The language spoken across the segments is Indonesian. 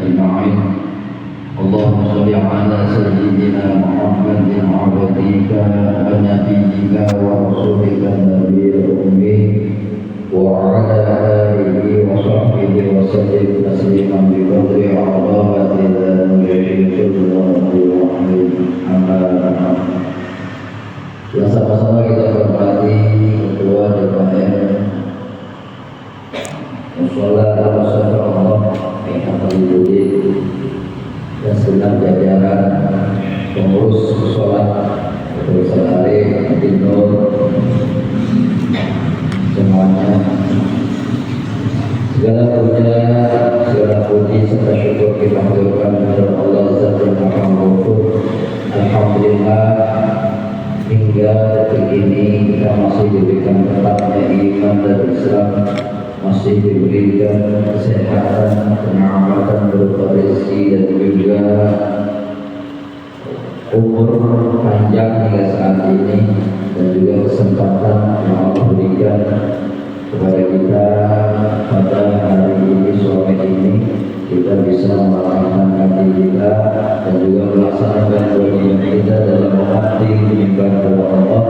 أجمعين. اللهم صل على سيدنا محمد عبدك ونبيك ورسولك النبي الأمي وعلى آله وصحبه وسلم تسليما بقدر عظمة ذنبه الله الرحيم. أما بعد. Yang sama-sama kita hormati Ketua DPR Mushola Allah yang Hamdulillah dan segenap jajaran pengurus sholat Ketua Sari Tinur semuanya, segala puja, segala puji serta syukur kita haturkan kepada Allah Azza wa Jalla. Alhamdulillah, hingga detik ini kita masih diberikan tetapnya iman dan Islam, masih diberikan kesehatan, kenikmatan berupa rezeki dan juga umur panjang hingga saat ini, dan juga kesempatan yang Allah berikan kepada kita pada hari ini, sore ini, kita bisa melakukan kaji kita dan juga melaksanakan kewajiban kita dalam mengabdi menyembah kepada Allah,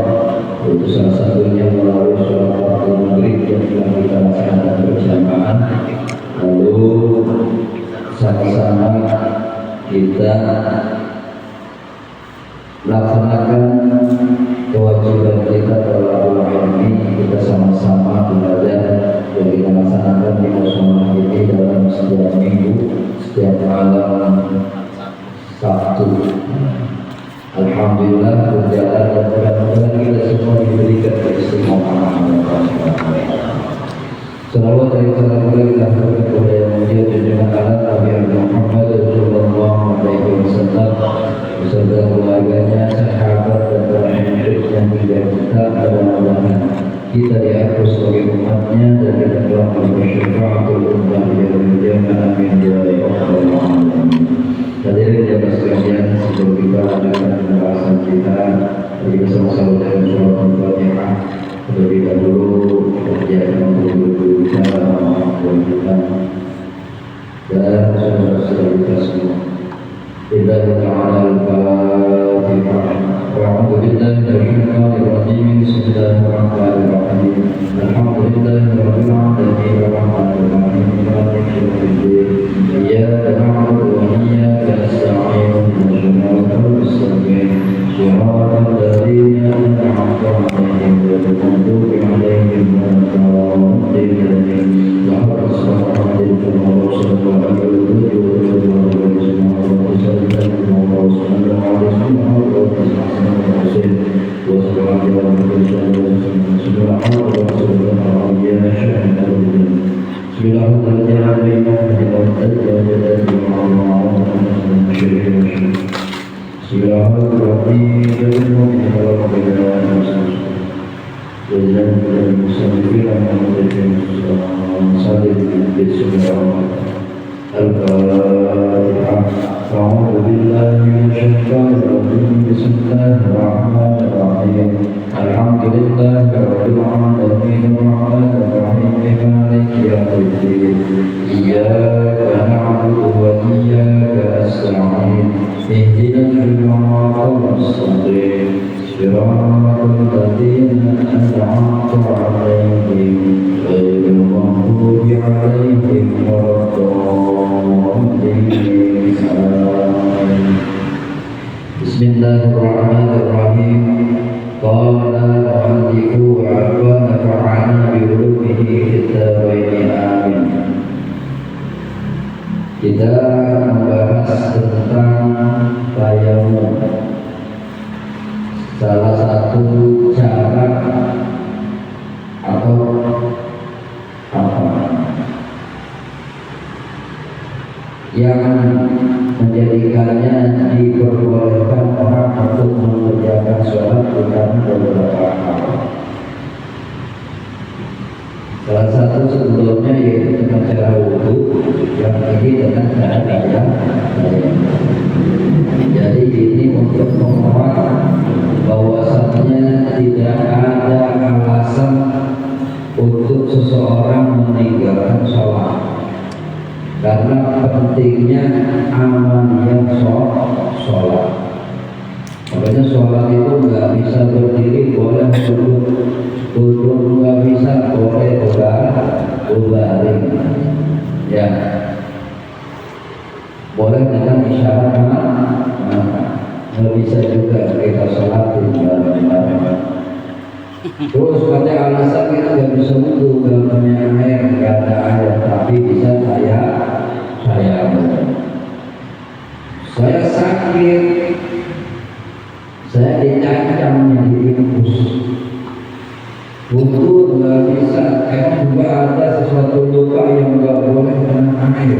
yaitu salah satunya melalui sholat waktu maghrib yang telah kita laksanakan berjamaah. Lalu sama-sama kita laksanakan kewajiban kita dalam ini, kita sama-sama belajar dan kita laksanakan di musola ini dalam setiap minggu, setiap malam Sabtu. Alhamdulillah berjalan dan mudah-mudahan kita semua diberikan keistiqomahan. Salawat dari salam kita kepada yang mulia junjungan alam Nabi Muhammad sallallahu alaihi wasallam beserta keluarganya, sahabat dan para pengikut yang hingga kita mudah-mudahan kita dihapus sebagai umatnya dan kita telah memberi syafaatul ummah yang amin ya rabbal alamin. Hadirin jamaah sekalian, sebelum kita lanjutkan pembahasan kita, kita sama-sama dengan surah Al-Fatihah. Terlebih dahulu kita jangan dulu bicara orang kita dan saudara-saudara kita semua. Billahi ta'ala al-Fatihah. Wa'udhu billahi minasyaitonir rajim. Bismillahirrahmanirrahim. Alhamdulillahi rabbil alamin. Arrahmanir rahim. Maliki yaumiddin. Iyyaka na'budu wa iyyaka nasta'in. Ihdinas mustaqim. Shiratal ladzina an'amta 'alaihim ghairil maghdubi 'alaihim waladdallin. Allahumma shalli 'ala Al-Fatihah. A'udzu billahi minasyaitonir rajim. Bismillahirrahmanirrahim. Alhamdulillahi rabbil alamin. Arrahmanir rahim. Maliki yaumiddin. Iyyaka na'budu wa iyyaka nasta'in. Ihdinas siratal mustaqim. Shiratal ladzina an'amta 'alaihim ghairil maghdubi 'alaihim waladdallin. Bismillahirrahmanirrahim. Qala al-mu'allifu wa nafa'ana bi ulumihi fid-dharain amin. Kita membahas tentang tayamum, salah satu cara atau yang menjadikannya diperbolehkan orang untuk mengerjakan sholat dengan beberapa hal. Salah satu sebelumnya yaitu dengan cara wudhu, yang ini dengan cara tayamum. Jadi ini untuk menguat bahwasanya tidak ada alasan untuk seseorang meninggalkan sholat. karena pentingnya amaliyah sholat. Makanya sholat itu nggak bisa berdiri, boleh duduk, duduk nggak bisa, boleh berbaring, ya. Boleh dengan isyarat nggak bisa juga kita sholat di bareng-bareng. Terus pada alasan kita nggak bisa wudhu, nggak punya air, nggak ada air, tapi bisa saya sakit, saya dicancam diinfus, wudhu nggak bisa. Emang juga ada sesuatu luka yang nggak boleh kena air.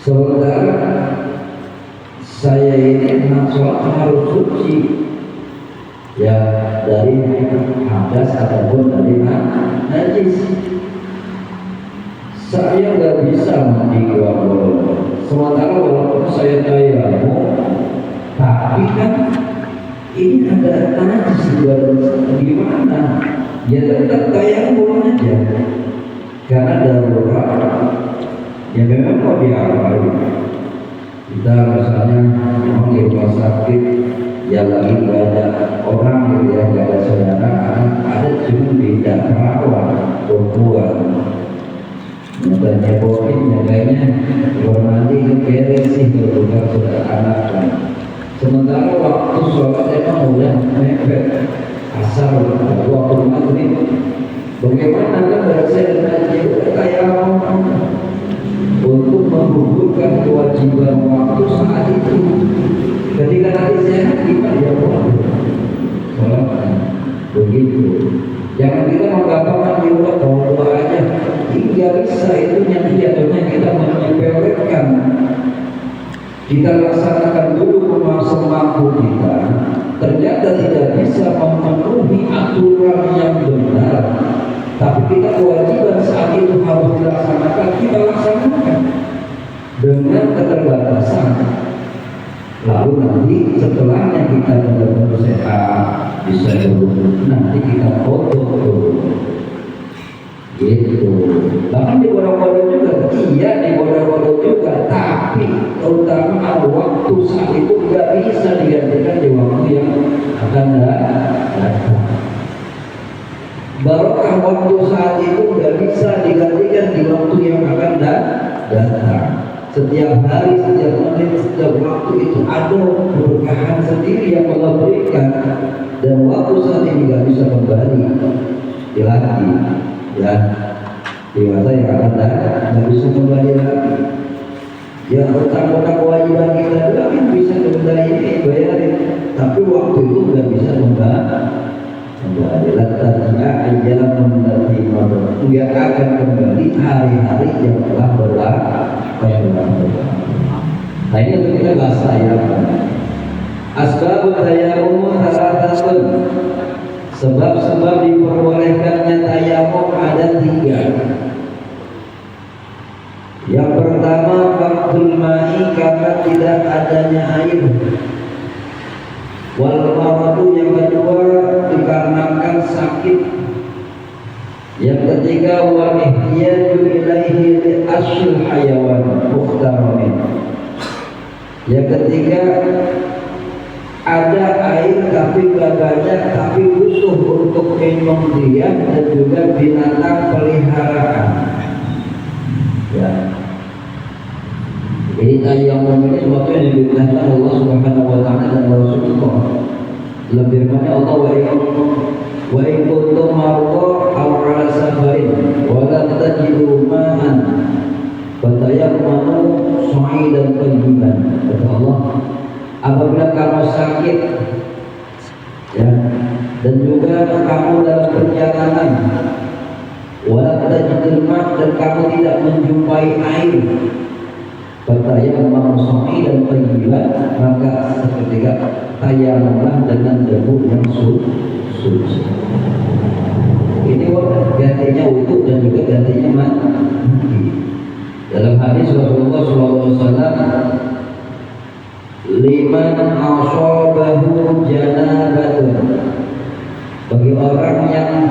Sementara saya ini sholat harus suci, ya, dari hadas ataupun dari najis. Saya nggak bisa mandi bolong. Sementara walaupun saya tayammum, tapi kan ini ada najis gimana? Ya tetap tayammum aja, karena darurat. Ya memang kok diapain? Kita misalnya memang di rumah sakit, ya lagi nggak ada orang gitu ya, nggak ada saudara, ada cuma beda perawat perempuan. Minta nyebokin, nyaganya mandi beres sih kalau bukan saudara anak kan. Sementara waktu sholat emang udah mepet asar waktu maghrib. Bagaimana kan berhasil ngaji kayak orang untuk menggugurkan kewajiban waktu saat itu. Ketika nanti sehat gimana ya boleh sholat begitu. Jangan kita menggampangkan juga bahwa aja hingga bisa itu yang jatuhnya kita menyepelekan. Kita laksanakan dulu semampu kita, ternyata tidak bisa memenuhi aturan yang benar. Tapi kita kewajiban saat itu harus dilaksanakan, kita laksanakan dengan keterbatasan. Lalu nanti setelahnya kita benar-benar sehat, bisa dulu, nanti kita foto dulu, gitu. Bahkan di bodoh-bodoh juga, iya di bodoh-bodoh juga, tapi terutama waktu saat itu nggak bisa digantikan di waktu yang akan datang. Barokah waktu saat itu nggak bisa digantikan di waktu yang akan datang. Setiap hari, setiap menit, setiap waktu itu ada keberkahan sendiri yang Allah berikan, dan waktu saat ini nggak bisa kembali dilatih, ya. Di masa yang akan datang nggak bisa kembali lagi. Ya utang-utang kewajiban kita juga kan bisa kembali ini bayarin, tapi waktu itu nggak bisa kembali. Latarnya aja menanti motor, nggak akan kembali hari-hari yang telah berlalu. Nah ini untuk kita bahas tayammum. Asbabut tayammum thalathatun. Sebab-sebab diperbolehkannya tayammum ada 3. Yang pertama, faqdul ma'i, karena tidak adanya air. Wal maradu, yang kedua dikarenakan sakit. Yang ketiga, wa ihtiyaju ilaihi li asyil hayawan muhtaramin. Yang ketiga, ada air tapi gak banyak, tapi butuh untuk minum dia dan juga binatang peliharaan, ya. Jadi tayammum ini suatu yang diperintahkan Allah Subhanahu wa taala dan Rasulullah. Lebih banyak Allah wa in kuntum marda aw ala safarin wa la tajidu ma'an fatayammamu sa'idan tayyiban. Kata Allah, apabila kamu sakit, ya, dan juga kamu dalam perjalanan, wa la tajidul ma', dan kamu tidak menjumpai air, bertayamum sa'idan tayyiban, maka seketika tayammumlah dengan debu yang suci. Ini gantinya wudu dan juga gantinya mandi. Dalam hadis Rasulullah SAW, liman asabahu janabatun, bagi orang yang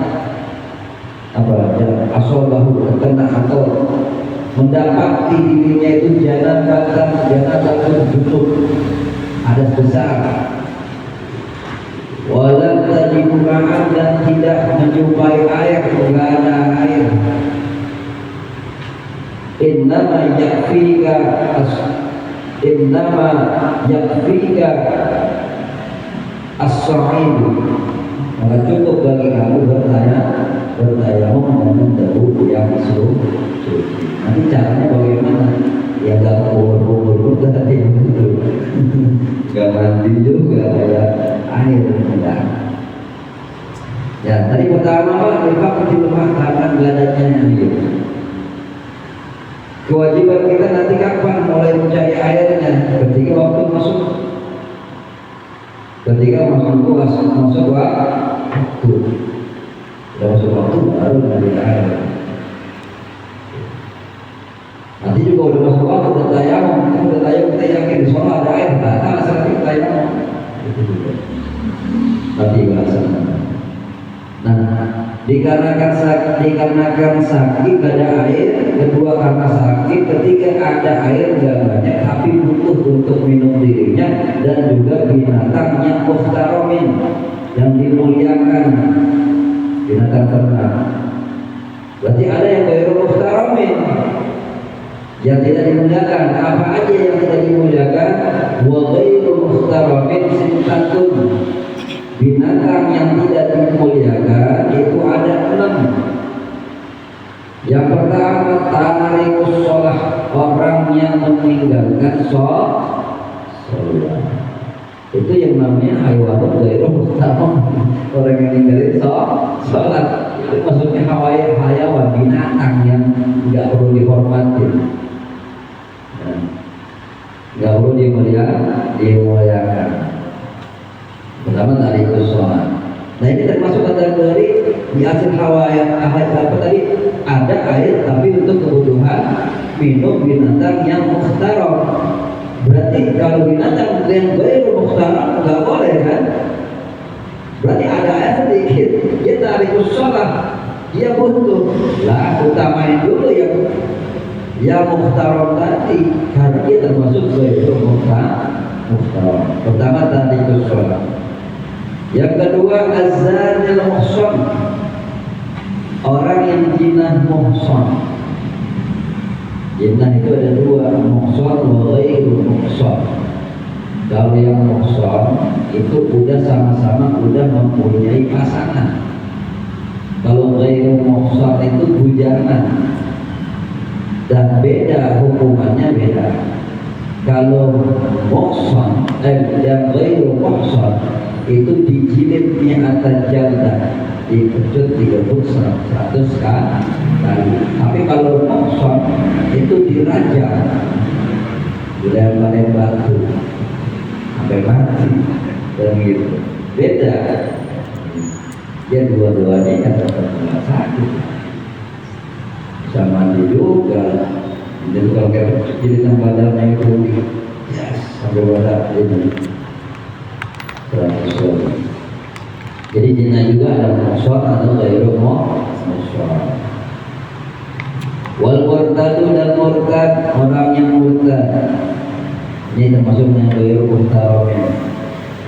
asabahu terkena atau mendapati dirinya itu jangan junub ada besar, walam tajidu ma'an dan tidak menjumpai air, tidak ada air. Innama yakfika as-sa'idu, maka cukup bagi kamu bertayamum dengan debu yang suci. Nanti caranya bagaimana? Ya gak kubur-kubur juga tadi itu, gak mandi juga kayak air enggak. Ya tadi pertama Pak dilemahkan badannya gitu. Kewajiban kita nanti kapan mulai mencari airnya? Ketika waktu masuk waktu. Sudah masuk waktu baru mencari air. Nanti juga udah masuk waktu udah tayamum kita yakin di sana ada air, batal saat kita tayamum. Itu juga. Nanti bahasanya. Nah, dikarenakan sakit ada air, kedua karena sakit, ketiga ada air nggak banyak tapi butuh untuk minum dirinya, dan juga binatang yang muhtaromin yang dimuliakan, binatang ternak. Berarti ada yang ghairu muhtaromin yang tidak dimuliakan. Apa aja yang tidak dimuliakan? Wa ghairu muhtaromin sintatun, binatang yang tidak dimuliakan itu ada 6. Yang pertama tarikus sholah, orang yang meninggalkan sholat. Itu yang namanya haywanun ghairu muhtaram, orang yang meninggalkan sholat. Itu maksudnya hayawan, binatang yang nggak perlu dihormati, nggak perlu dimuliakan. Pertama tadi itu sholat. Nah ini termasuk kategori di akhir apa tadi, ada air tapi untuk kebutuhan minum binatang yang muhtaram. Berarti kalau binatang yang ghairu muhtaram nggak boleh kan? Berarti ada air sedikit, dia tarik sholat, dia butuh lah, utamain dulu yang muhtaram tadi, karena dia termasuk ghairu muhtaram. Pertama tadi itu sholat. Yang kedua azanil muhsan, orang yang jinah muhsan. Jinah itu ada dua, muhsan wa ghairu muhsan. Kalau yang muhsan itu udah sama-sama udah mempunyai pasangan. Kalau ghairu muhsan itu bujangan, dan beda hukumannya beda. Kalau muhsan yang ghairu muhsan itu dijilidnya atas jalda, dipecut 100 kali. Tapi kalau muhsan itu dirajam, dilempar batu sampai mati, dan gitu. Beda. Dia dua-duanya kan tetap sakit, bisa mandi juga. Jadi kalau kayak jilidan badannya itu sampai badan ini. Jadi jinah juga ada muhsan atau ghairu muhsan. Wal murtadu, dan murtad, orang yang murtad ini termasuk yang ghairu muhtaram.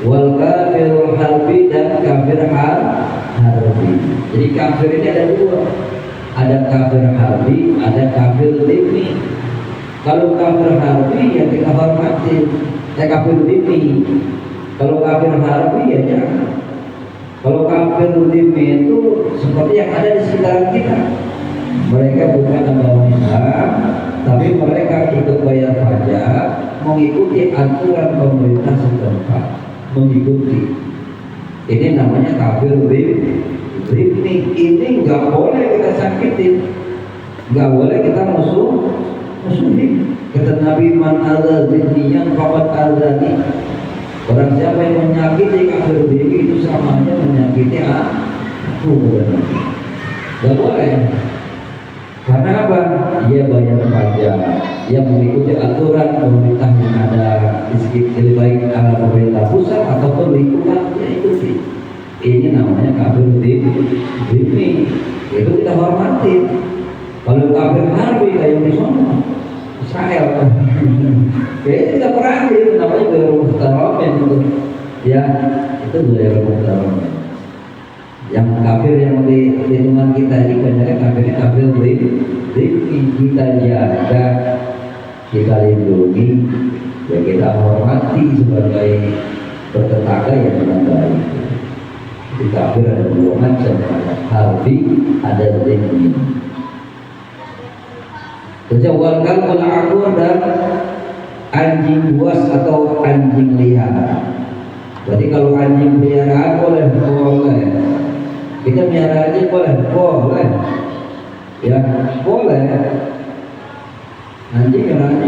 Wal kafirul harbi, dan kafir harbi. Jadi kafir ini ada dua, ada kafir harbi, ada kafir dhimmi. Kalau kafir harbi ya kita hormati, kafir dhimmi. Kalau kafir harbi ya jangan. Kalau kafir dhimmi itu seperti yang ada di sekitar kita. Mereka bukan agama Islam, tapi mereka ikut bayar pajak, mengikuti aturan pemerintah setempat, mengikuti. Ini namanya kafir dhimmi. Ini nggak boleh kita sakitin, nggak boleh kita musuhin. Kata Nabi, man adza dhimmiyan faqad adzani. Orang siapa yang menyakiti kafir dhimmi itu sama aja menyakiti aku. Gak boleh. Karena apa? Dia bayar pajak, dia mengikuti aturan pemerintah yang ada di sekitar, baik pemerintah pusat ataupun lingkungan, dia ikuti. Ini namanya kafir dhimmi. Itu kita hormati. Kalau kafir harbi kayak misalnya Kayaknya tidak pernah itu namanya gaya muhtaromin itu. Ya, itu gaya muhtaromin. Yang kafir yang di lingkungan kita ini banyak kafirnya kafir kita jaga, kita lindungi, ya kita hormati sebagai bertetangga yang dengan baik. Di kafir ada dua macam, ada harbi, ada zimmi. Kejauhan kalbul akur dan anjing buas atau anjing liar. Jadi kalau anjing peliharaan boleh. Kita melihara aja boleh. Ya boleh. Anjing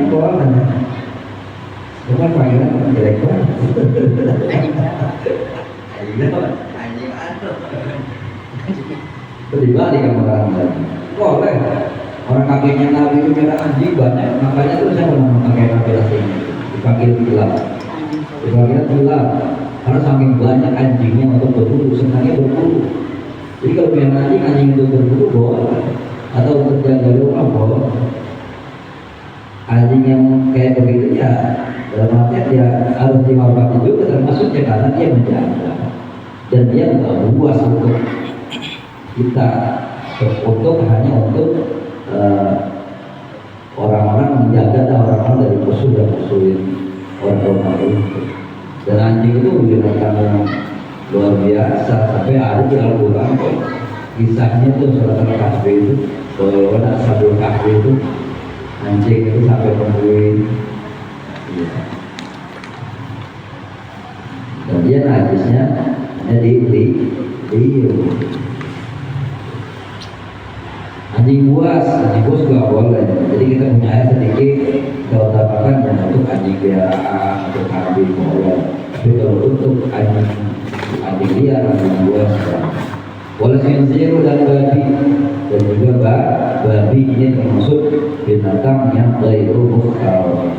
boleh. Bukan panggilan jelek banget. Anjing dibalik sama orang lain. Boleh. Orang kakeknya Nabi itu merah anjing banyak, makanya tuh saya pernah pakai Nabi aslinya dipanggil gelap. Karena saking banyak anjingnya untuk berburu, senangnya berburu. Jadi kalau punya anjing itu berburu boleh, atau untuk jaga rumah boleh. Anjing yang kayak begitu ya, dalam artian dia harus dihormati juga termasuknya karena dia menjaga dan dia nggak buas untuk kita, hanya untuk orang-orang menjaga orang-orang dari musuh dan musuhin orang-orang itu. Dan anjing itu digunakan luar biasa sampai ada di Al-Quran kisahnya tuh surat Al-Kahfi itu bahwa Ashabul Kahfi itu anjing itu sampai nemuin dan dia najisnya hanya di anjing buas juga boleh. Jadi kita punya ayat sedikit kalau utamakan dan untuk anjing peliharaan atau kambing boleh. Tapi kalau untuk anjing liar, anjing buas boleh. Khinzir dan babi dan juga babi ini termasuk binatang yang ghairu muhtaram.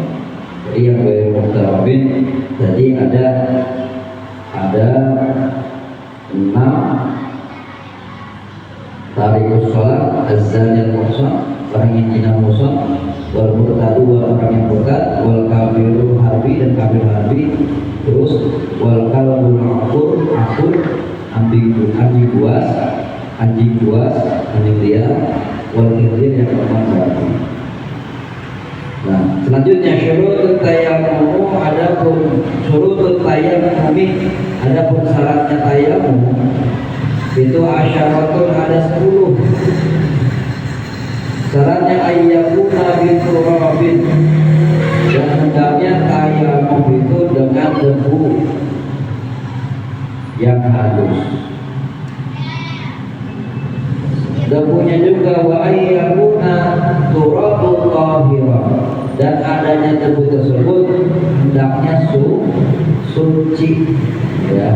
Jadi yang ghairu muhtaramin tadi ada 6 tarikus sholat, az-zani al-muhsan, orang yang zina muhsan, wal murtadu, orang yang murtad, wal kafiru harbi dan kafir harbi, terus wal kalbul akur, anjing buas, anjing liar, wal khinzir yang bermanfaat. Nah, selanjutnya syurutut tayammum, adapun syurutut tayammum, adapun syaratnya tayammum itu asyaratun ada 10. Syaratnya ayyakuna biturabin, dan hendaknya tayammum itu dengan debu yang halus. Debunya juga wa ayyakuna turabun tahira, dan adanya debu tersebut hendaknya suci, ya.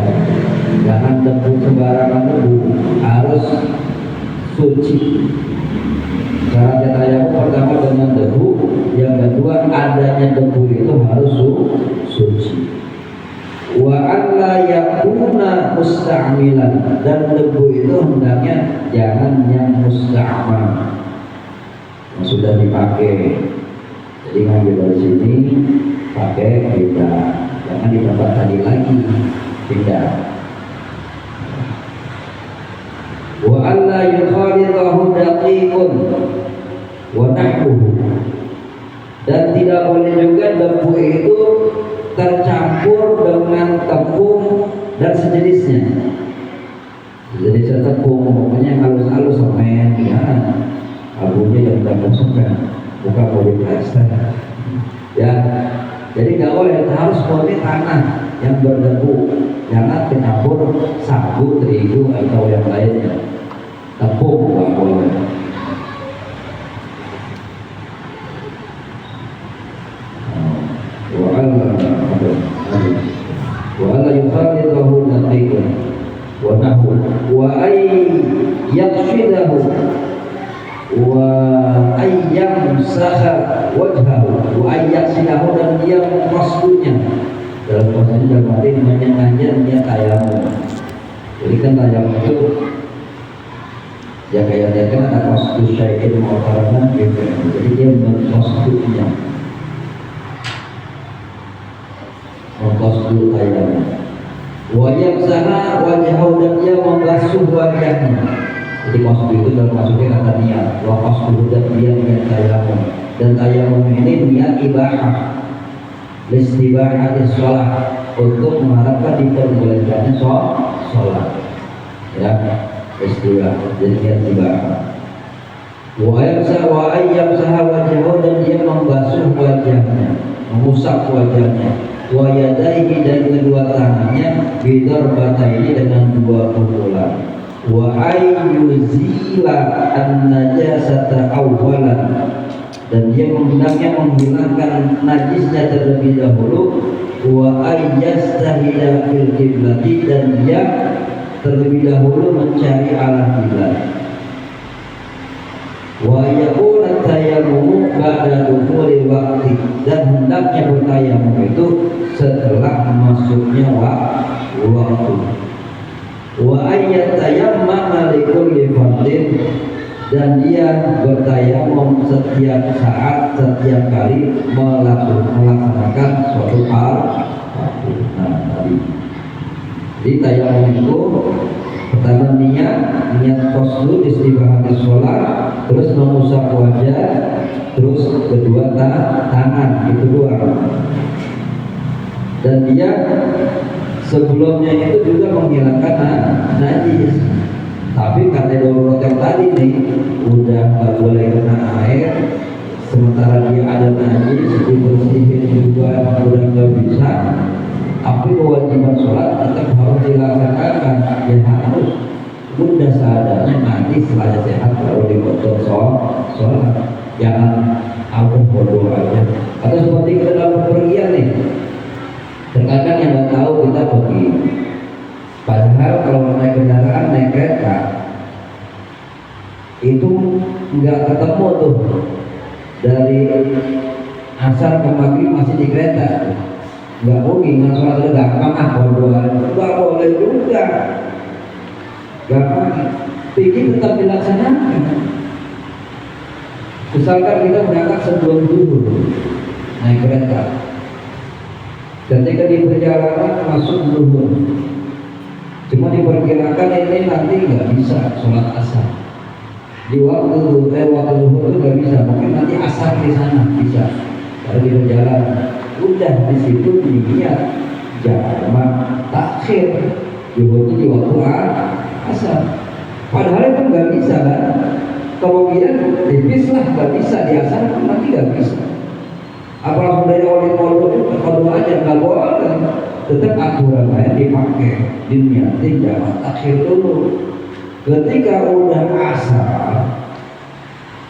Jangan debu sembarangan, debu harus suci. Syaratnya tayammum pertama dengan debu, yang kedua adanya debu itu harus suci. Wa alla yakuna musta'milan, dan debu itu hendaknya jangan yang musta'mal, yang sudah dipakai. Jadi ngambil dari sini pakai pindah, jangan di tempat tadi lagi, pindah. Wa alla yukhalidahu daqiqun wa nahwuhu, dan tidak boleh juga debu itu tercampur dengan tepung dan sejenisnya. Sejenisnya tepung, pokoknya halus-halus semen, ya. Abunya yang tidak masukkan, bukan poliester. Ya, jadi nggak boleh, harus boleh tanah yang berdebu, jangan campur sagu, terigu atau yang lainnya. Tepung nggak boleh. Wa yukhalidahu daqiqan wa nahwu wa ay yaghsilahu wa ay yamsaha wajhahu wa ay yaghsilahu, dan dia mengqasdunya. Dalam bahasa Jawa berarti menyengaja dia tayammum. Jadi kan tayammum itu ya kayak dia kan ada qasdu syai'in mu'taradan gitu. Jadi dia mengqasdunya. qasdu tayamum. Wa yamsaha wajhahu, dan dia membasuh wajahnya. Jadi qasdu itu dalam masuknya kata niat. Wa qasdu, dan dia niat tayamum. Dan tayamum ini niat ibahah, listibahatis sholat, untuk mengharapkan diperbolehkannya sholat. Ya, istilah jadi niat ibahah. Wa yamsaha wajhahu, dan dia membasuh wajahnya, mengusap wajahnya. Wa yadaihi, dan kedua tangannya, bidarbataini, dengan dua pukulan. Wa ayyuzila an-najasata awwalan, dan dia hendaknya menghilangkan najisnya terlebih dahulu. Wa ayyastahila fil qiblati, dan dia terlebih dahulu mencari arah kiblat. Wa yakuna tayammumu ba'da dukhuli waqti, dan hendaknya bertayamum itu setelah masuknya waktu. Wa ayyatayammama likulli fardin, dan dia bertayamum setiap saat, setiap kali melaksanakan suatu hal. Nah, tadi jadi tayamum itu pertama niat qasdu istibahatis sholat, terus mengusap wajah, terus kedua tangan, itu dua. Dan dia sebelumnya itu juga menghilangkan najis. Tapi karena darurat yang tadi nih udah nggak boleh kena air, sementara dia ada najis, dibersihin juga udah nggak bisa. Tapi kewajiban sholat tetap harus dilaksanakan. Ya harus udah seadanya, nanti setelah sehat baru dipotong sholat. Jangan aku bodoh aja. Atau seperti kita dalam bepergian nih, terkadang yang nggak tahu kita pergi. Padahal kalau naik kendaraan, naik kereta itu nggak ketemu tuh, dari asar ke maghrib masih di kereta, nggak mungkin nggak sholat udah gampang berdoa, nggak boleh juga, gampang. Pikir tetap dilaksanakan. Misalkan kita berangkat sebelum zuhur naik kereta, ketika di perjalanan masuk zuhur, cuma diperkirakan ini nanti nggak bisa sholat asar di waktu zuhur itu nggak bisa, mungkin nanti asar di sana bisa. Kalau di perjalanan udah di situ niat jamak takhir zuhur itu di waktu asar, padahal itu nggak bisa kan. Kemungkinan tipis lah nggak bisa di asar, nanti nggak bisa. Apa langsung dari awal kalau aja nggak boleh. Tetap aturan lain dipakai, diniatin jamak takhir dulu. Ketika udah asar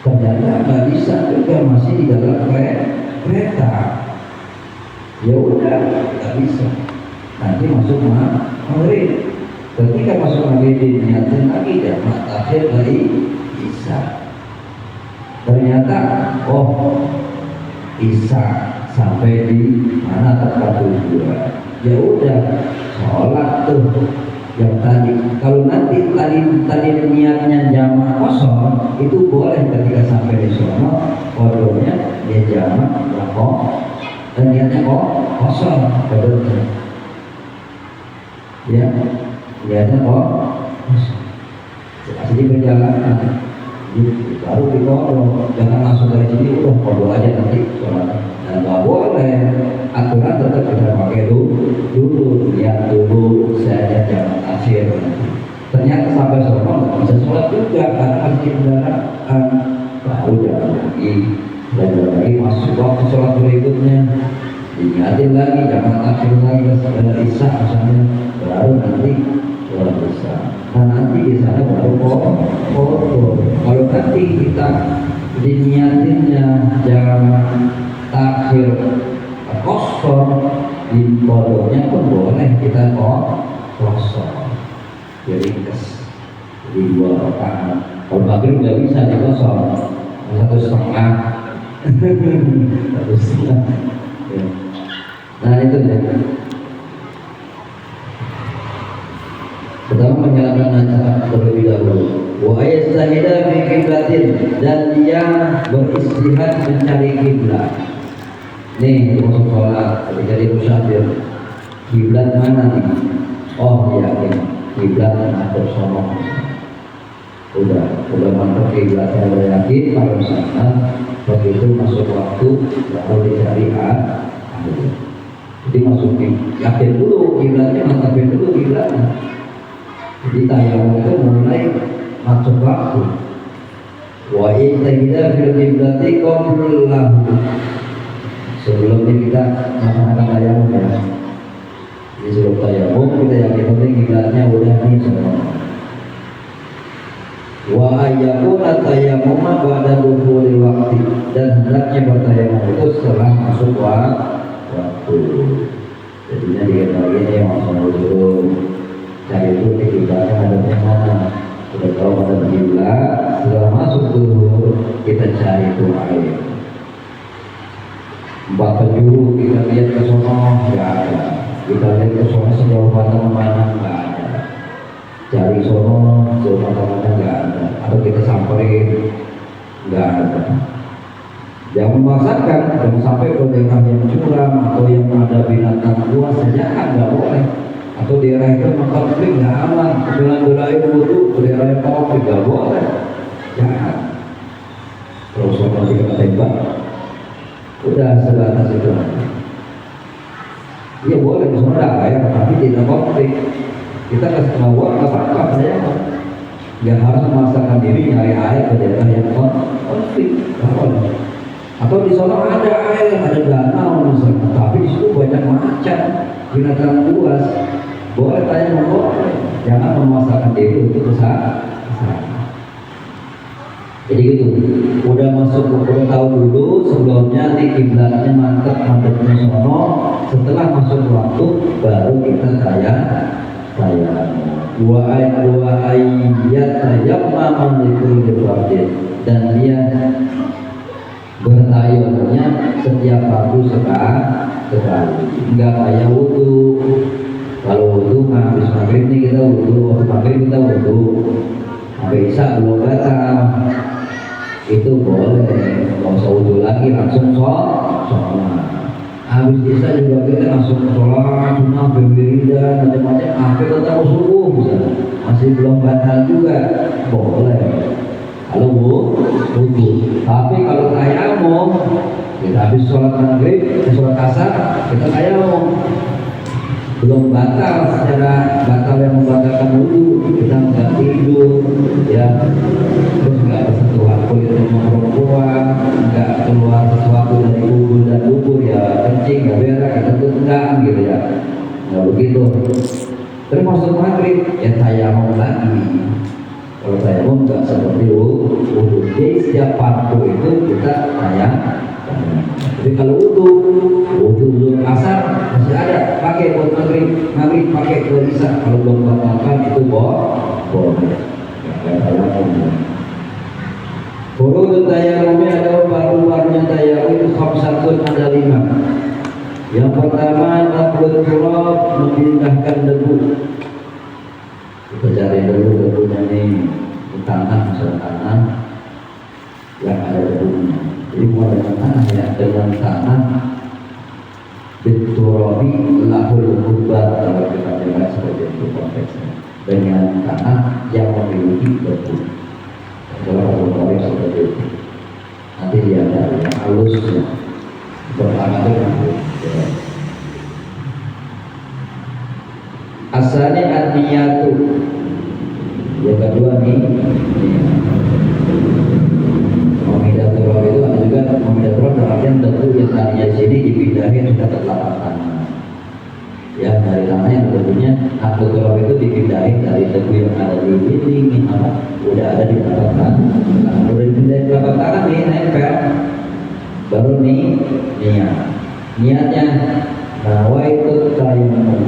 ternyata nggak bisa juga, masih di dalam kereta, ya udah nggak bisa, nanti masuk maghrib. Ketika masuk maghrib diniatin lagi jamak takhir lagi bisa. Ternyata bisa sampai di mana tempat tujuan, ya udah sholat tuh yang tadi. Kalau nanti tadi niatnya jamak kosong, itu boleh ketika sampai di sono kodoknya dia jamak dan niatnya kosong kodoknya, ya niatnya kosong. Jadi perjalanan baru dikodok, jangan langsung dari sini udah kodok aja nanti sholat. Dan nggak boleh, aturan tetap kita pakai dulu lihat dulu saya jamak akhir. Ternyata sampai sholat nggak bisa sholat juga karena masih kendaraan, baru jalan lagi masuk waktu sholat berikutnya, diingatin lagi jamak akhir lagi setelah isya misalnya, baru nanti sholat isya. Nah nanti di sana baru kodok. Kalau nanti kita diniatinnya jamak takhir kosong, di kodoknya pun boleh kita kosong, jadi jadi 2 rakaat. Kalau maghrib nggak bisa dikosong, 1,5 ya. Nah itu deh. Pertama menyalakan najis terlebih dahulu. Wa yastahida fi qiblatin, dan dia beristihad mencari kiblat. Nih untuk masuk sholat ketika dia musafir, kiblat mana nih? Oh yakin kiblat menghadap sono. Udah mantap kiblatnya, udah yakin kalau misalkan begitu masuk waktu baru dicari jadi masuk yakin dulu kiblatnya, mantapin dulu kiblatnya. Jadi tayamum itu mulai masuk waktu. Wa inna fil qiblati qablahu. Sebelumnya kita melaksanakan tayamum ya. Jadi sebelum tayamum kita yakin penting kiblatnya udah nih semua. Wa ayyakuna tayammum ba'da dukhuli waqti, dan hendaknya bertayamum itu setelah masuk waktu. Jadinya diketahui ini yang masuk dulu. Cari dulu nih kiblatnya hadapnya mana. Sudah tahu pada kiblat, setelah masuk dulu kita cari itu air. Empat penjuru kita lihat ke sono nggak ada, kita lihat ke sono sejauh mana nggak ada, cari sono sejauh mana nggak ada, atau kita samperin nggak ada. Jangan memaksakan, jangan sampai ke daerah yang curam atau yang ada binatang buas saja kan nggak boleh. Atau daerah itu konflik nggak aman, belah-belahin wudhu ke daerah yang konflik nggak boleh, jangan. Kalau soal kita tembak, udah sebatas itu. Iya boleh sebenarnya ya, tapi tidak konflik. Kita kasih tahu nggak apa-apa saya, nggak harus memaksakan diri nyari air ke daerah yang konflik, nggak boleh. Atau di sana ada air, ada danau misalnya, tapi di situ banyak macan, binatang buas, boleh tanya boleh, jangan memaksakan diri untuk kesana. Jadi gitu, udah masuk, udah tahu dulu sebelumnya di kiblatnya mantapnya sono. Setelah masuk waktu baru kita tayamum. Dua ayat tayamum itu wajib, dan dia bertayamumnya setiap waktu sekali, enggak kayak wudu. Kalau wudu habis maghrib nih kita wudu, waktu maghrib kita wudu, sampai isya belum batal, itu boleh, nggak usah wudu lagi, langsung sholat. Habis isya juga kita langsung sholat, sunnah, berwiridan, macam-macam, sampai tetap subuh misalnya, masih belum batal juga, boleh. Kalau wudu, tapi kalau tayamum, kita habis sholat maghrib, sholat asar, kita tayamum, belum batal secara batal yang membatalkan wudu, kita nggak tidur, ya, terus nggak bersentuhan kulit sama perempuan, nggak keluar sesuatu dari kubur dan dubur, ya kencing, nggak berak, kita tuh enggak gitu ya, nggak begitu. Terus masuk maghrib, ya tayamum lagi. Kalau tayamum nggak seperti wudu, jadi setiap waktu itu kita tayamum. Jadi kalau wudu asar masih ada, pakai buat maghrib pakai buat isya. Kalau belum batalkan itu boleh. Furudut tayamumnya adalah baru-barunya tayamum itu khamsatun, ada 5. Yang pertama naflul turab, memindahkan debu. Kita cari debunya nih di tanah, misalnya tanah yang ada debunya. Jadi mulai dengan tanah ya, dengan tanah biturabi lahul hubar, kalau kita lihat sebagai itu konteksnya, dengan tanah yang memiliki debu. Kalau kita lihat seperti itu, nanti dia ada yang halusnya. Pertama itu halus. Asalnya an-niyatu. Yang kedua nih, memidaturab itu ada juga memidaturab dalam artian debu yang tadinya sini dipindahin sudah ke telapak tangan. Ya, dari tanah yang debunya, memidaturab itu dipindahin dari debu yang ada di dinding, udah ada di telapak tangan. Nah, udah dipindahin telapak tangan nih, nempel. Baru nih niatnya nawaitu tayammum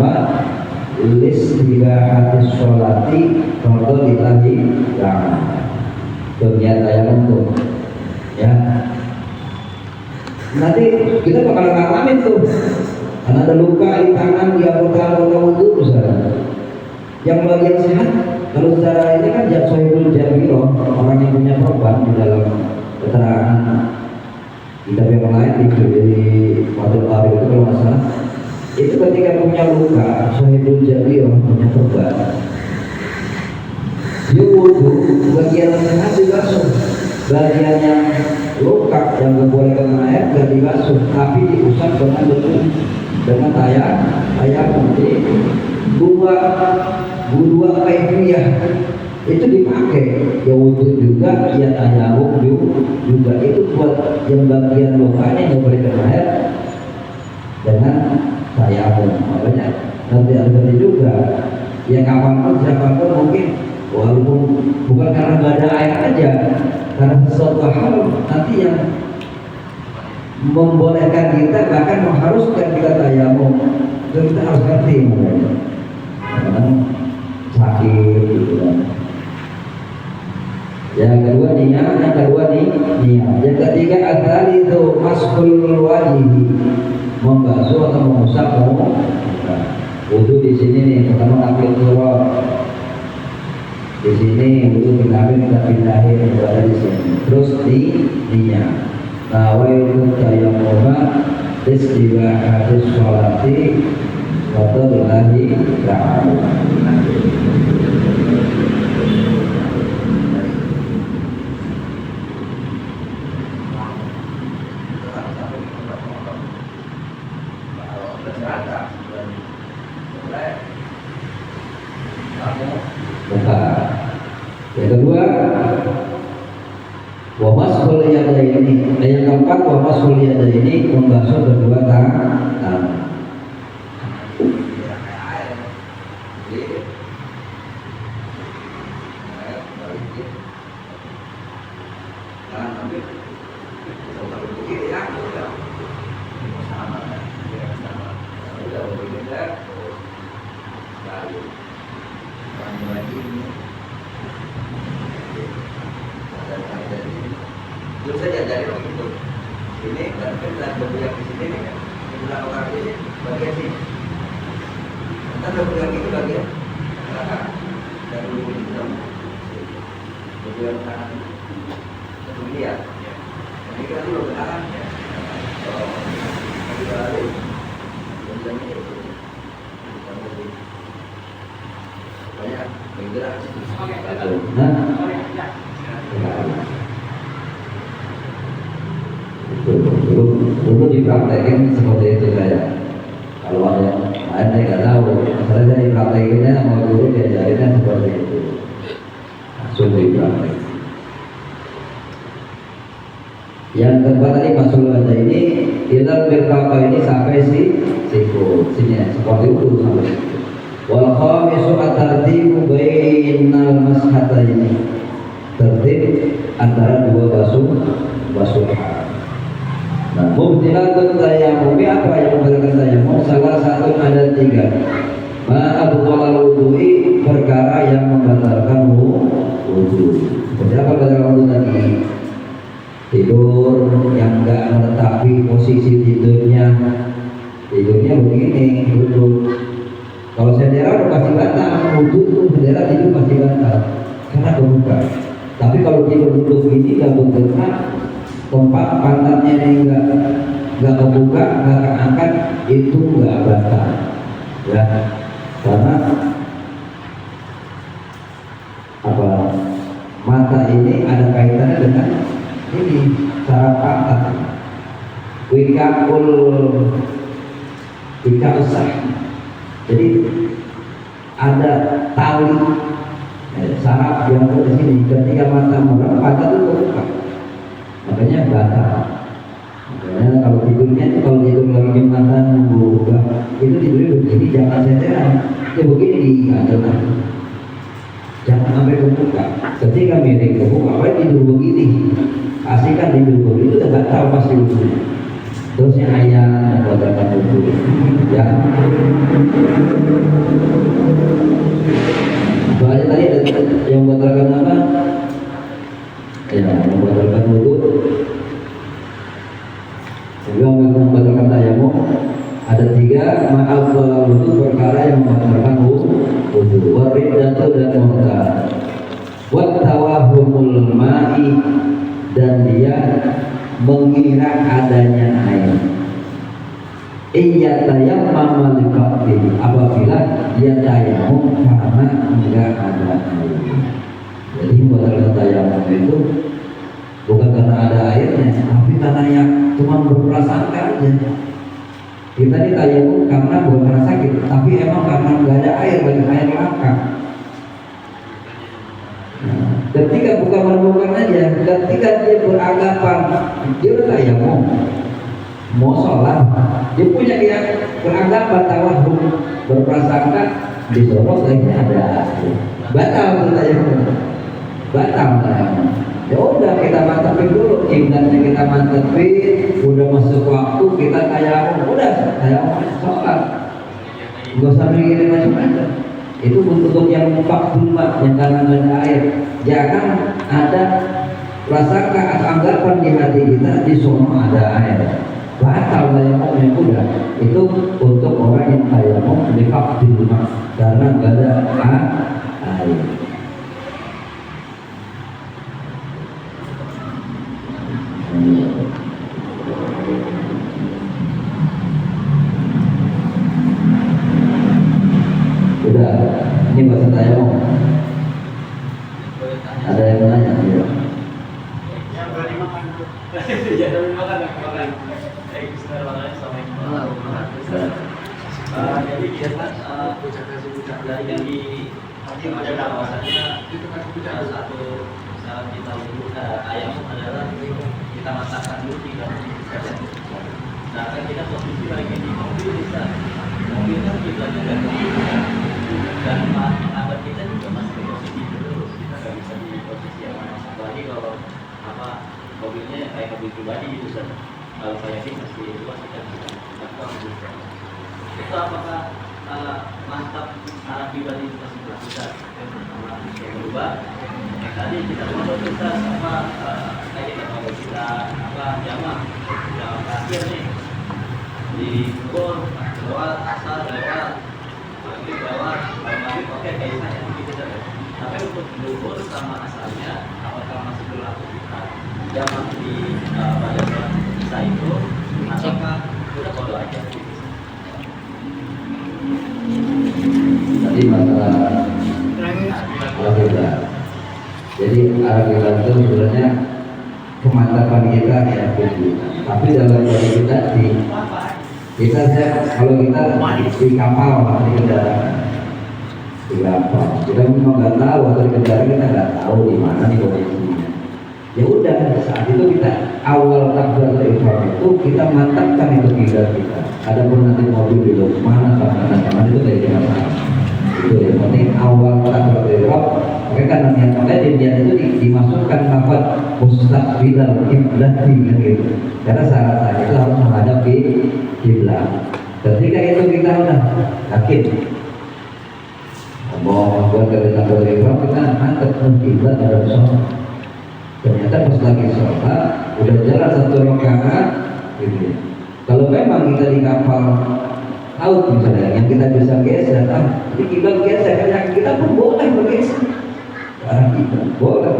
listibahatis sholati fardholillahi ta'ala. Niat tayamum tuh ya, nanti kita bakal ngalamin tuh, karena ada luka di tangan, di anggota wudu misalnya. Yang bagian sehat, kalau secara ini kan Sohibul Jabiro, orang yang punya korban di dalam keterangan kitab yang lain di Fathul Bari itu kalau nggak salah, itu ketika ketika punya luka, sahibul jadi orang punya tobat. Dia wudhu, bagian tengah dibasuh, bagian yang luka yang gak boleh kena air gak dibasuh, tapi diusap dengan betul dengan tayamum. Jadi dua kaifiyah itu dipakai, ya wudhu juga, ya tayamum juga. Itu buat yang bagian lukanya yang boleh kena air dengan tayamum. Makanya nanti ada juga ya kapanpun siapapun mungkin, walaupun bukan karena nggak ada air aja, karena sesuatu hal nanti yang membolehkan kita, bahkan mengharuskan kita tayamum, itu kita harus ngerti karena sakit gitu kan. Yang kedua niat, yang ketiga adalah itu masful wajib, membasuh atau mengusap muka. Wudhu di sini nih, pertama ambil turun di sini, wudhu kita pindahin berada di sini, terus di niat. Nawaitu tayammuma istibahati sholati wa tadlahi ta'ala. Yang kedua, wa mashul yadaini. Yang keempat, wa mashul yadaini, membasuh kedua tangan. Itu saja dari itu. Ini dan kita bergerak di sini kan. Kita orang ini bagian sini. Kita bergerak itu bagian belakang dan dulu itu. Bagian kanan. Itu dia. Ini kita dulu belakang ya. Oh, kita balik. Kemudian itu. Banyak bergerak. Dulu dipraktekin seperti itu saya. Kalau ada yang lain saya nggak tahu. Saya dipraktekinnya sama guru, diajarinnya seperti itu. Langsung dipraktek. Yang keempat tadi masul wajah ini, kita berkapa ini sampai siku sini ya, seperti itu sampai siku. Wal khamisu at-tartibu bainal mashataini. Tertib antara dua basuhan. Nah, mubtilatun tayamum, apa yang membatalkan tayamum? Salah satu ada tiga. Ma'abtalal wudu'i, perkara yang membatalkan wudu. Seperti apa membatalkan wudu tadi? Tidur yang enggak menetapi posisi tidurnya begini, duduk. Kalau sendera udah pasti batal, wudu itu sendera tidur pasti batal karena kebuka. Tapi kalau tidur duduk ini nggak bergerak, tempat pantatnya ini nggak kebuka, nggak keangkat, itu nggak batal, ya. Karena apa? Mata ini ada kaitannya dengan ini saraf pantat. Wika usah. Jadi ada tali saraf yang ada di sini. Ketika mata merem, pantat itu terbuka. Makanya batal. Makanya kalau tidurnya itu, kalau tidur lagi mata membuka, itu tidurnya begini, jangan senderan. Ya begini digantung. Jangan sampai kebuka. Ketika miring kebuka, apa tidur begini? Aslikan tidur begini itu udah batal pasti wudunya. Terusnya ayat membatalkan wudu. Ya. Soalnya tadi ada yang membatalkan apa? Ya, membatalkan wudu. Juga membatalkan tayamum. Ada tiga, maaf wudu, perkara yang membatalkan wudu. Waridatu dan murtad. Wat tawahumul ma'i, dan dia mengira adanya air. Iya tayammama li faqdi, apabila dia tayamum karena enggak ada air. Jadi buat tayamum itu bukan karena ada airnya, tapi karena yang cuma berprasangka aja. Kita ditayamum karena bukan karena sakit, tapi emang karena enggak ada air, bagi air langka. Ketika bukan menemukan aja, ketika dia beranggapan dia udah tayamum mau sholat, dia punya beranggapan tawahum, berprasangka di sorok kayaknya ada air, batal tayamum, batal tayamum. Ya udah kita mantepin dulu, kiblatnya kita mantepin, udah masuk waktu kita tayamum, udah tayamum sholat, nggak usah mikirin macam-macam. Itu untuk yang faktul yang karena ada air. Jangan ada prasangka atau anggapan di hati kita di semua ada air. Batal tayamumnya udah. Itu untuk orang yang tayamum di faktul karena nggak ada air. Udah, ini bahasa tayamum. Ada yang nanya? Ya. Yang berani makan. Jangan makan. Jadi dia kan dari yang di ada bahwasanya salah satu cara kita untuk ayam adalah kita masakkan dulu 3 menit. Nah kan kita posisi lagi di mobil bisa mobil kan kita juga dan abad kita juga masih di posisi dulu, kita nggak bisa di posisi yang mana. Apalagi kalau mobilnya kayak mobil pribadi gitu kan. Kalau kayak ini masih luas kita bisa itu apakah mantap arah pribadi itu masih berlaku yang berubah tadi kita mau kita sama kayak kita mau kita jamaah terakhir nih di Bogor doa asal lewat maghrib lewat maghrib oke kayak saya gitu saja. Tapi untuk Bogor sama asalnya apakah masih berlaku kita jamaah di pada saat itu apakah udah kodo aja Tadi masalah Alhamdulillah. Jadi Alhamdulillah itu sebenarnya kemantapan kita ya, tapi dalam diri kita kalau kita di kapal di kendaraan di kapal kita memang nggak tahu atau di kendaraan kita nggak tahu di mana nih posisinya. Ya udah saat itu kita awal takbiratul ihram itu kita mantapkan itu kiblat kita. Adapun nanti mobil di mana sama itu dari masalah. Itu yang penting awal takbiratul ihram. Makanya kan makanya niat itu dimasukkan lafaz mustaqbilal kiblat gitu. Karena syarat itu harus menghadap kiblat. Ketika itu kita udah yakin mau buat dari takbiratul ihram kita mantap kiblat ada sholat. Ternyata pas lagi sholat udah jalan 1 rakaat gitu. Kalau memang kita di kapal laut misalnya yang kita bisa geser, jadi kita geser karena kita pun boleh bergeser karena kita boleh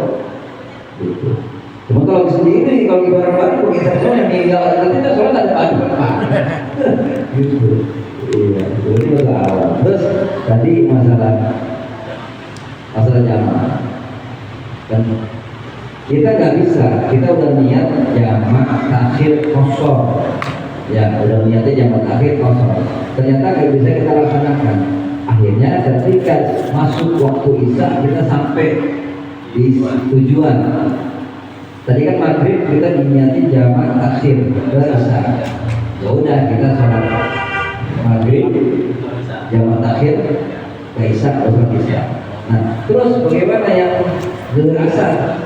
gitu. Cuma kalau sendiri kalau di bareng-bareng bergeser soalnya meninggal nanti kita sholat ada padu gitu. Iya, jadi masalah. Terus tadi masalah jamaah dan kita nggak bisa, kita udah niat jamak takhir kosong ya, udah niatnya jamak takhir kosong ternyata nggak bisa kita laksanakan. Akhirnya ketika masuk waktu isya kita sampai di tujuan. Tadi kan maghrib kita diniatin jamak takhir ke isya, ya udah kita sholat maghrib jamak takhir ke isya atau isya. Nah terus bagaimana yang zuhur asar?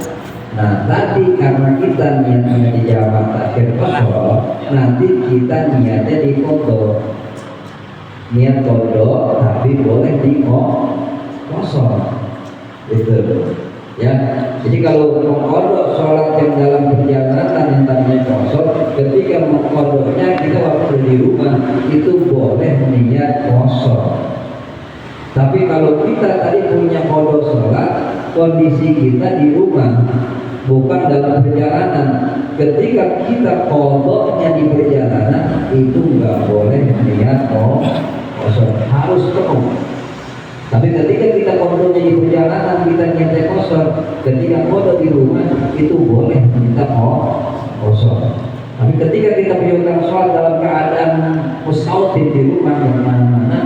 Nah tadi karena kita niatnya di jamak takhir kosong, nanti kita niatnya di kodok, niat kodok tapi boleh di kosong, gitu ya. Jadi kalau mengkodok sholat yang dalam perjalanan yang tadinya kosong, ketika mengkodoknya kita waktu di rumah itu boleh niat kosong. Tapi kalau kita tadi punya kodok sholat kondisi kita di rumah, bukan dalam perjalanan. Ketika kita kodoknya di perjalanan, itu nggak boleh niat kosong, harus penuh. Tapi ketika kita kodoknya di perjalanan, kita niatnya kosong. Ketika kodok di rumah, itu boleh minta kosong. Tapi ketika kita menjalankan sholat dalam keadaan mustautin di rumah yang mana-mana,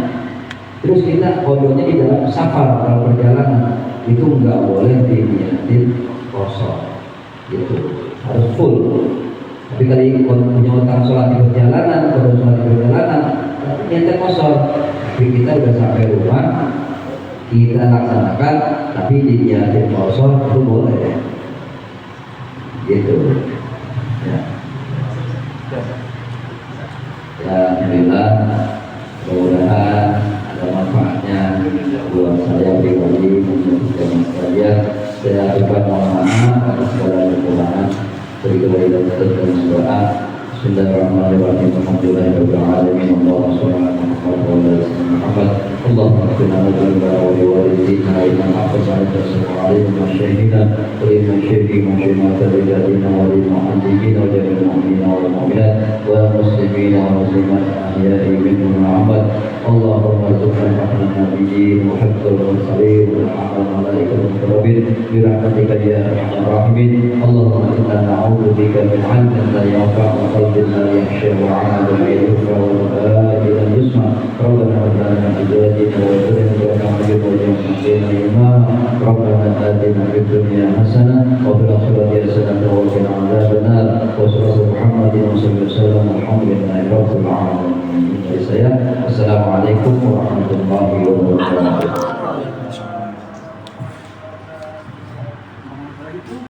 terus kita kodoknya di dalam safar dalam perjalanan, itu nggak boleh diniatin kosong. Itu harus full. Tapi kali menjalankan sholat di perjalanan, kodok sholat di perjalanan, niatnya kosong. Tapi kita udah sampai rumah, kita laksanakan, tapi diniatin kosong itu boleh. Gitu. Ya. Ya, alhamdulillah, mudah-mudahan ada manfaatnya buat saya pribadi maupun jamaah sekalian. Saya ucapkan mohon maaf atas segala kekurangan. Berikanlah hidayah dan doa. Bismillahirrahmanirrahim. Alhamdulillahirabbil alamin. Allahumma shalli ala Muhammad. Allahumma qina dzunubana wa liwalidina wa liman aqsana tasawwurina wa syahidina wa liman syahidina wa liman tadilladina wa liman anjina wa jami'il mu'minina wal mu'minat wa muslimina wa muslimat ahya'i minhum amwat. Allahumma arzuqna rahmatan nabiyyin wa hifdzal mursalin wa rahmatan malaikatil muqarrabin bi rahmatika ya arhamar rahimin. Allahumma inna na'udzubika min 'ilmin la yanfa'u wa qalbin la yakhsha wa 'amalin la yurfa wa du'a'in la yusma. Rabbana hab lana min azwajina wa dhurriyyatina qurrata a'yun waj'alna Rabbana atina fid dunya hasanah wa fil akhirati hasanah wa qina adzabannar. Wa sallallahu Muhammadin wa sallallahu alaihi wasallam. Alhamdulillahi rabbil alamin. Dari saya, assalamualaikum warahmatullahi wabarakatuh.